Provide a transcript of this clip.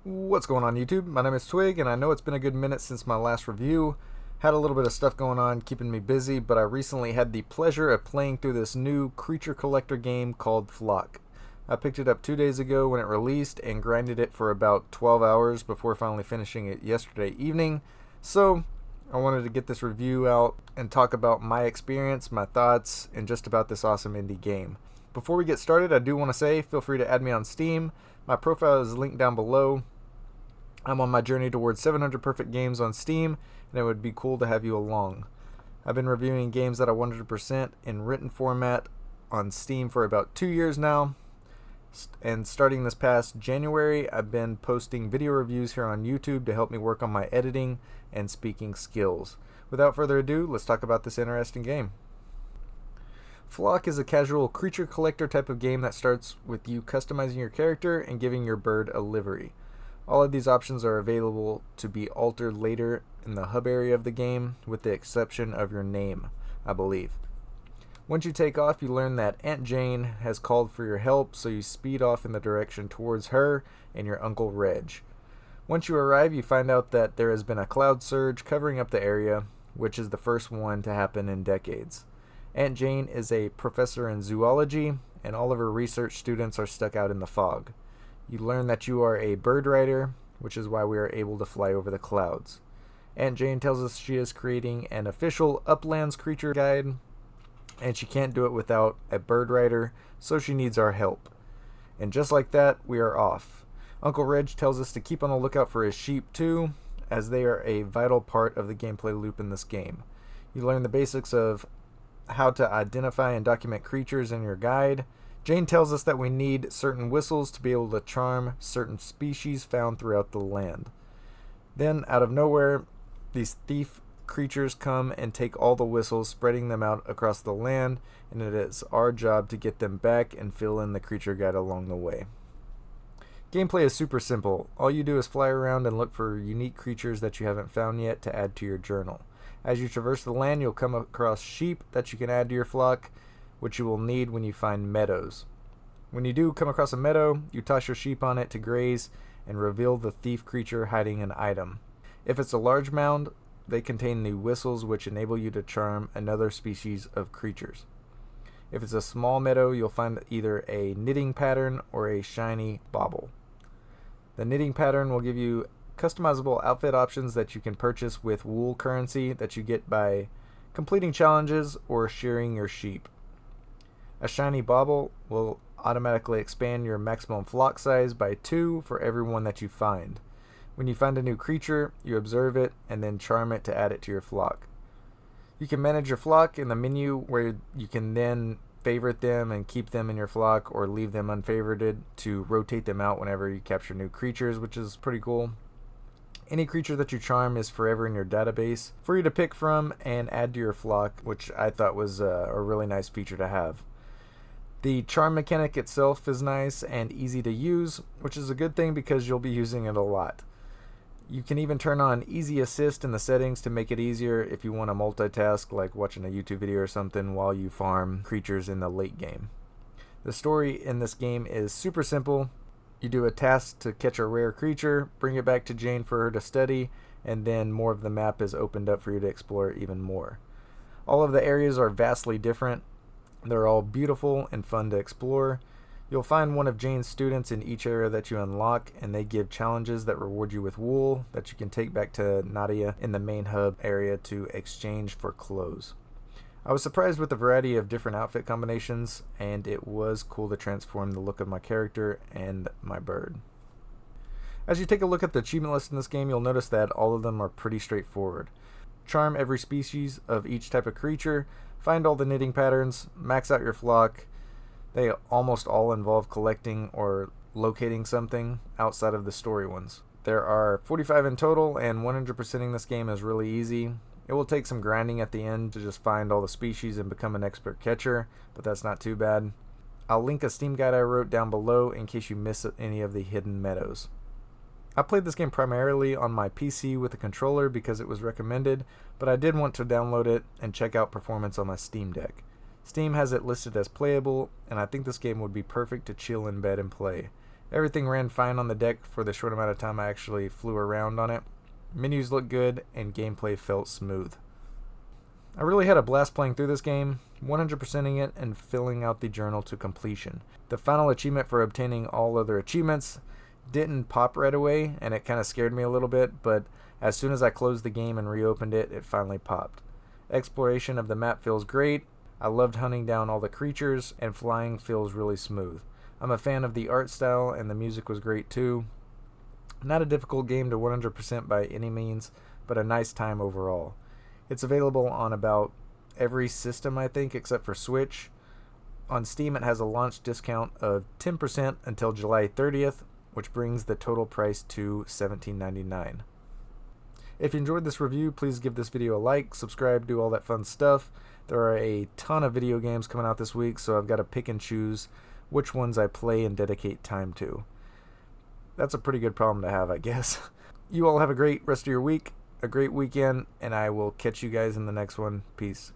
What's going on YouTube? My name is Twig, and I know it's been a good minute since my last review. Had a little bit of stuff going on keeping me busy, but I recently had the pleasure of playing through this new creature collector game called Flock. I picked it up 2 days ago when it released and grinded it for about 12 hours before finally finishing it yesterday evening. So I wanted to get this review out and talk about my experience, my thoughts, and just about this awesome indie game. Before we get started, I do want to say feel free to add me on Steam. My profile is linked down below. I'm on my journey towards 700 perfect games on Steam, and it would be cool to have you along. I've been reviewing games at a 100% in written format on Steam for about 2 years now, and starting this past January, I've been posting video reviews here on YouTube to help me work on my editing and speaking skills. Without further ado, let's talk about this interesting game. Flock is a casual creature collector type of game that starts with you customizing your character and giving your bird a livery. All of these options are available to be altered later in the hub area of the game, with the exception of your name, I believe. Once you take off, you learn that Aunt Jane has called for your help, so you speed off in the direction towards her and your Uncle Reg. Once you arrive, you find out that there has been a cloud surge covering up the area, which is the first one to happen in decades. Aunt Jane is a professor in zoology, and all of her research students are stuck out in the fog. You learn that you are a bird rider, which is why we are able to fly over the clouds. Aunt Jane tells us she is creating an official Uplands creature guide, and she can't do it without a bird rider, so she needs our help. And just like that, we are off. Uncle Reg tells us to keep on the lookout for his sheep too, as they are a vital part of the gameplay loop in this game. You learn the basics of how to identify and document creatures in your guide. Jane tells us that we need certain whistles to be able to charm certain species found throughout the land. Then, out of nowhere, these thief creatures come and take all the whistles, spreading them out across the land, and it is our job to get them back and fill in the creature guide along the way. Gameplay is super simple. All you do is fly around and look for unique creatures that you haven't found yet to add to your journal. As you traverse the land, you'll come across sheep that you can add to your flock, which you will need when you find meadows. When you do come across a meadow, you toss your sheep on it to graze and reveal the thief creature hiding an item. If it's a large mound, they contain the whistles which enable you to charm another species of creatures. If it's a small meadow, you'll find either a knitting pattern or a shiny bauble. The knitting pattern will give you customizable outfit options that you can purchase with wool currency that you get by completing challenges or shearing your sheep. A shiny bauble will automatically expand your maximum flock size by 2 for every one that you find. When you find a new creature, you observe it and then charm it to add it to your flock. You can manage your flock in the menu, where you can then favorite them and keep them in your flock, or leave them unfavorited to rotate them out whenever you capture new creatures, which is pretty cool. Any creature that you charm is forever in your database for you to pick from and add to your flock, which I thought was a really nice feature to have. The charm mechanic itself is nice and easy to use, which is a good thing because you'll be using it a lot. You can even turn on easy assist in the settings to make it easier if you want to multitask, like watching a YouTube video or something while you farm creatures in the late game. The story in this game is super simple. You do a task to catch a rare creature, bring it back to Jane for her to study, and then more of the map is opened up for you to explore even more. All of the areas are vastly different. They're all beautiful and fun to explore. You'll find one of Jane's students in each area that you unlock, and they give challenges that reward you with wool that you can take back to Nadia in the main hub area to exchange for clothes. I was surprised with the variety of different outfit combinations, and it was cool to transform the look of my character and my bird. As you take a look at the achievement list in this game, you'll notice that all of them are pretty straightforward. Charm every species of each type of creature, find all the knitting patterns, max out your flock. They almost all involve collecting or locating something outside of the story ones. There are 45 in total, and 100%ing this game is really easy. It will take some grinding at the end to just find all the species and become an expert catcher, but that's not too bad. I'll link a Steam guide I wrote down below in case you miss any of the hidden meadows. I played this game primarily on my PC with a controller because it was recommended, but I did want to download it and check out performance on my Steam Deck. Steam has it listed as playable, and I think this game would be perfect to chill in bed and play. Everything ran fine on the deck for the short amount of time I actually flew around on it. Menus looked good and gameplay felt smooth. I really had a blast playing through this game, 100%ing it and filling out the journal to completion. The final achievement for obtaining all other achievements didn't pop right away, and it kind of scared me a little bit, but as soon as I closed the game and reopened it, it finally popped. Exploration of the map feels great. I loved hunting down all the creatures, and flying feels really smooth. I'm a fan of the art style, and the music was great too. Not a difficult game to 100% by any means, but a nice time overall. It's available on about every system, I think, except for Switch. On Steam, it has a launch discount of 10% until July 30th, which brings the total price to $17.99. If you enjoyed this review, please give this video a like, subscribe, do all that fun stuff. There are a ton of video games coming out this week, so I've got to pick and choose which ones I play and dedicate time to. That's a pretty good problem to have, I guess. You all have a great rest of your week, a great weekend, and I will catch you guys in the next one. Peace.